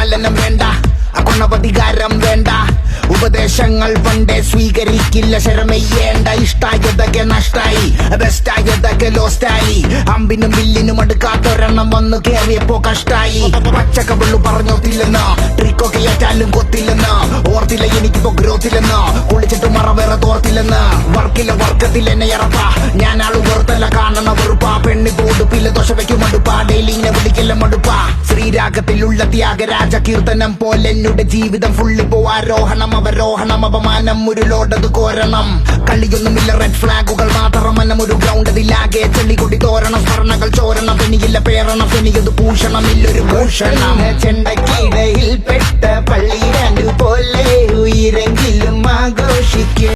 പാലനം വേണ്ട, അഗുണപതികാരം വേണ്ട, ഉപദേശങ്ങൾ പണ്ടേ സ്വീകരിക്കില്ല, ശരമെയ്യേണ്ട. ഇഷ്ടായതൊക്കെ നഷ്ടായി, ബെസ്റ്റായതൊക്കെ ലോസ്റ്റായി, അമ്പിനും വില്ലിനും അടുക്കാത്തൊരെണ്ണം വന്നു കേറിയപ്പോ കഷ്ടായി. പച്ചക്കവെള്ളു പറഞ്ഞോത്തില്ലെന്ന്, ട്രിക്കൊക്കെ ഏറ്റാലും കൊത്തില്ലെന്ന്, ഓർത്തില്ല എനിക്കിപ്പോ ഗ്രോത്തില്ലെന്ന്, കുളിച്ചിട്ട് മറ വേറെ തോർത്തില്ലെന്ന്. വർക്കില്ല വർക്കത്തിൽ എന്നെ ഇറപ്പ, ഞാൻ ആള് വെറുത്തല്ല കാണണ വെറുപ്പ. പെണ്ണിപ്പോ ഉടുപ്പില്ല ദോശ വയ്ക്കും മടുപ്പ, ഡെയിലിനെ വിളിക്കില്ല മടുപ്പ. ശ്രീരാഗത്തിലുള്ള ത്യാഗരാജ കീർത്തനം പോലെ എന്നുടെ ജീവിതം ഫുള്ളിപ്പോ ആരോഹണം അവരോഹണം, അപമാനം ഒരു ലോഡത് കോരണം. കളിയൊന്നുമില്ല റെഡ് ഫ്ലാഗുകൾ മാത്രം, മനം ഒരു ഗ്രൗണ്ട് അതിലാകെ ചെളി കൊടി തോരണം. സ്വർണ്ണകൾ ചോരണം, പെനിയില്ല പേരണം, പെനിയത് ഭൂഷണം ഇല്ലൊരു ഭൂഷണം. ചെണ്ടയ്ക്ക്